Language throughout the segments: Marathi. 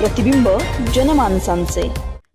प्रतिबिंब जनमानसांचे।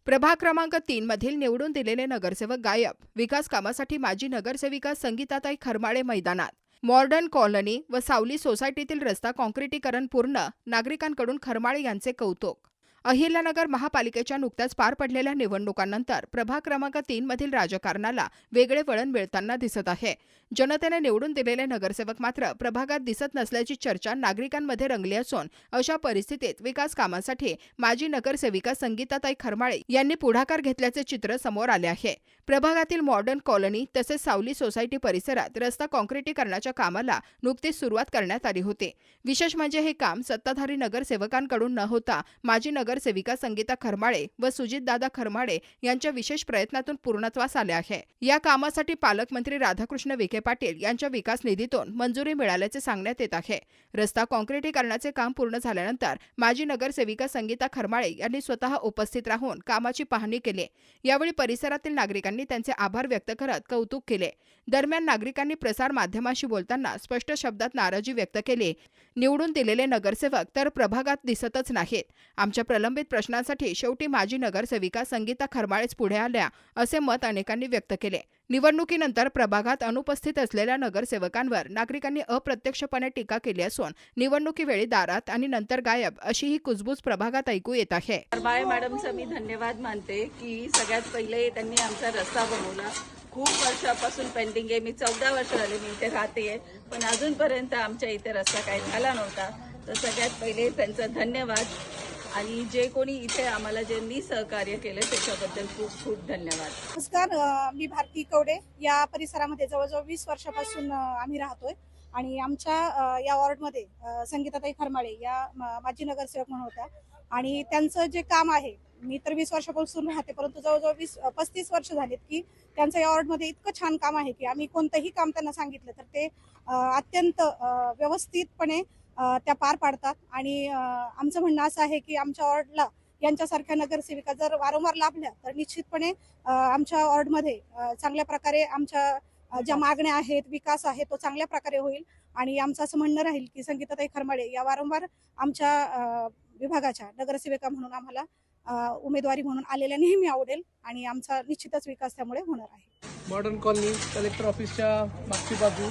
प्रभाग क्रमांक 3 मधील निवडून दिलेले नगरसेवक गायब। विकास कामासाठी माजी नगरसेविका संगीताताई खरमाळे मैदानात। मॉडर्न कॉलनी व सावली सोसायटीतील रस्ता काँक्रिटीकरण पूर्ण, नागरिकांकडून खरमाळे यांचे कौतुक। अहिल्यानगर महापालिकेच्या नुकत्याच पार पडलेल्या निवडणुकांनंतर प्रभाग क्रमांक 3 मधील राजकारणाला वेगळे वळण मिळताना दिसत आहे। जनतेने निवडून दिलेले नगरसेवक मात्र प्रभागात दिसत नसल्याची चर्चा नागरिकांमध्ये रंगली असून अशा परिस्थितीत विकास कामांसाठी माजी नगरसेविका संगीताताई खरमाळे यांनी पुढाकार घेतल्याचे चित्र समोर आले आहे। प्रभागातील मॉडर्न कॉलनी तसेच सावली सोसायटी परिसरात रस्ता काँक्रिटीकरणाच्या कामाला नुकतीच सुरुवात करण्यात आली होती। विशेष म्हणजे हे काम सत्ताधारी नगरसेवकांकडून न होता माजी नगरसेविका संगीता खरमाळे व सुजितदादा खरमाळे यांच्या विशेष प्रयत्नातून पूर्णत्वास आले आहे। या कामासाठी पालकमंत्री राधाकृष्ण विखे पाटील यांच्या विकास निधीतून मंजुरी मिळाल्याचे सांगण्यात येत आहे। रस्ता काँक्रिटीकरणाचे काम पूर्ण झाल्यानंतर माजी नगरसेविका संगीता खरमाळे यांनी स्वतः उपस्थित राहून कामाची पाहणी केली। यावेळी परिसरातील नागरिकांनी त्यांचे आभार व्यक्त करत कौतुक केले। दरम्यान नागरिकांनी प्रसार माध्यमांशी बोलताना स्पष्ट शब्दात नाराजी व्यक्त केली। निवडून दिलेले नगरसेवक तर प्रभागात दिसतच नाहीत। आमच्या प्रलंबित प्रश्नांसाठी शेवटी माजी नगरसेविका संगीता खरमाळेच पुढे आल्या असे मत अनेकांनी व्यक्त केले। निवडणुकीनंतर प्रभागात अनुपस्थित असलेल्या नगरसेवकांवर नागरिकांनी अप्रत्यक्षपणे टीका केली असून निवडणुकीवेळी दारात आणि नंतर गायब अशी ही कुजबूज प्रभागात ऐकू येत आहे। खरमाळे मॅडमचा मी धन्यवाद मानते की सगळ्यात पहिले त्यांनी आमचा रस्ता बनवला। खूप वर्षापासून पेंडिंग आहे। मी 14 वर्ष झाले मी इथे राहते, पण अजूनपर्यंत आमच्या इथे रस्ता काही झाला नव्हता। तर सगळ्यात पहिले त्यांचं धन्यवाद आणि जे कोणी इथे आम्हाला ज्यांनी सहकार्य केलं त्याच्याबद्दल खूप खूप धन्यवाद। नमस्कार, मी भारती कवडे। या परिसरामध्ये जवळजवळ 20 वर्षापासून आम्ही राहतोय आणि आमच्या या वॉर्डमध्ये संगीताताई खरमाळे या माजी नगरसेवक म्हणून होत्या आणि त्यांचं जे काम आहे, मी तर 20 वर्षापासून राहते, परंतु जवळजवळ 35 वर्ष झालीत की त्यांचं या वॉर्डमध्ये इतकं छान काम आहे की आम्ही कोणतंही काम त्यांना सांगितलं तर ते अत्यंत व्यवस्थितपणे त्या पार पाडतात। आणि आमचं म्हणणं असं आहे की आमच्या वॉर्डला यांच्यासारख्या नगरसेविका जर वारंवार लाभल्या तर निश्चितपणे आमच्या वॉर्डमध्ये चांगल्या प्रकारे आमच्या ज्या मागण्या आहेत, विकास आहे तो चांगल्या प्रकारे होईल। आणि आमचं असं म्हणणं राहील की संगीताताई खरमाळे या वारंवार आमच्या विभागाच्या नगरसेविका म्हणून आम्हाला उमेदवारी म्हणून आलेल्या नेहमी आवडेल आणि आमचा निश्चितच विकास त्यामुळे होणार आहे। मॉडर्न कॉलनी कलेक्टर ऑफिसच्या मागची बाजू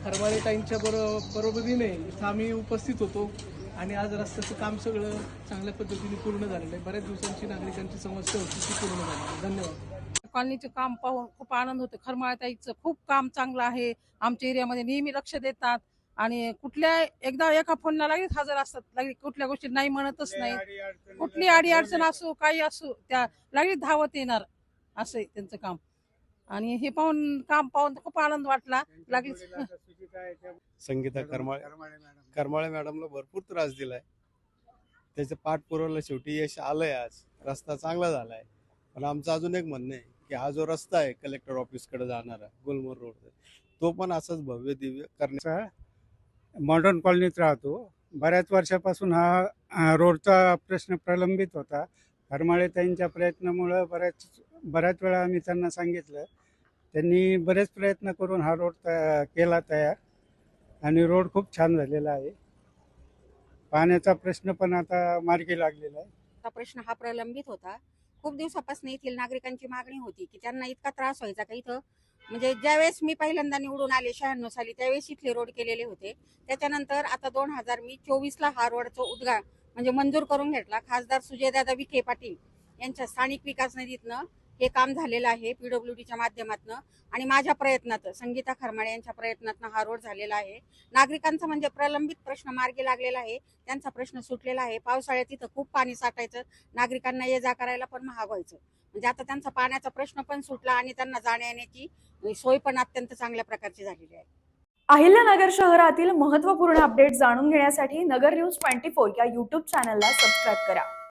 खरमाळे ताईंच्या बरोबरीने इथं आम्ही उपस्थित होतो आणि आज रस्त्याचं काम सगळं चांगल्या पद्धतीने पूर्ण झालेलं आहे। बऱ्याच दिवसांची नागरिकांची समस्या होती ती पूर्ण झाली। धन्यवाद। कॉलनीचे काम पाहून खूप आनंद होतो। खरमाळे ताईचं खूप काम चांगलं आहे। आमच्या एरियामध्ये नेहमी लक्ष देतात आणि कुठल्या एकदा एका फोनला लगेच हजर असतात। लगेच कुठल्या गोष्टी नाही म्हणतच नाही। कुठली अडी अडचण असो काही असो त्या लगेच धावत येणार असं आहे त्यांचं काम। आणि हे काम पाहून खूप आनंद वाटला। लगेच संगीता खरमाळे मॅडमला भरपूर त्रास दिलाय, त्याचं पाठपुराव्याला शेवटी यश आलंय। आज रस्ता चांगला झालाय, पण आमचं अजून एक म्हणणं आहे की हा जो रस्ता आहे कलेक्टर ऑफिस कडे जाणारा गुलमोहर रोड, तो पण असाच भव्य दिव्य करण्याचा। मॉडर्न कॉलनीत राहतो। बऱ्याच वर्षापासून हा रोडचा प्रश्न प्रलंबित होता। खरमाळे ताईंच्या प्रयत्नामुळे बऱ्याच वेळा आम्ही त्यांना सांगितलं, त्यांनी बरेच प्रयत्न करून हा रोड केला तयार आणि रोड खूप छान झालेला आहे। पाण्याचा प्रश्न पण आता मार्गी लागलेला आहे। हा प्रश्न हा प्रलंबित होता। खूप दिवसापासून येथील नागरिकांची मागणी होती की त्यांना इतका त्रास व्हायचा का इथं, म्हणजे ज्यावेळेस मी पहिल्यांदा निवडून आले 96 साली त्यावेळेस इथले रोड केलेले होते। त्याच्यानंतर आता 2024ला हा रोडचं उद्घाटन म्हणजे मंजूर करून घेतला। खासदार सुजयदादा विखे पाटील यांच्या स्थानिक विकास निधीतनं हे काम झालेलं आहे, PWDच्या माध्यमातून आणि माझ्या प्रयत्नात संगीता खरमाळे यांच्या प्रयत्नातून हा रोड झालेला आहे। नागरिकांचा म्हणजे प्रलंबित प्रश्न मार्गी लागलेला आहे, त्यांचा प्रश्न सुटलेला आहे। पावसाळ्यात तिथं खूप पाणी साठायचं, नागरिकांना ये जा करायला पण महाग व्हायचं, म्हणजे आता त्यांचा पाण्याचा प्रश्न पण सुटला आणि त्यांना जाण्या येण्याची सोय पण अत्यंत चांगल्या प्रकारची झालेली आहे। अहिल्यानगर शहरातील महत्त्वपूर्ण अपडेट जाणून घेण्यासाठी नगर न्यूज 24 या YouTube चॅनलला सबस्क्राईब करा।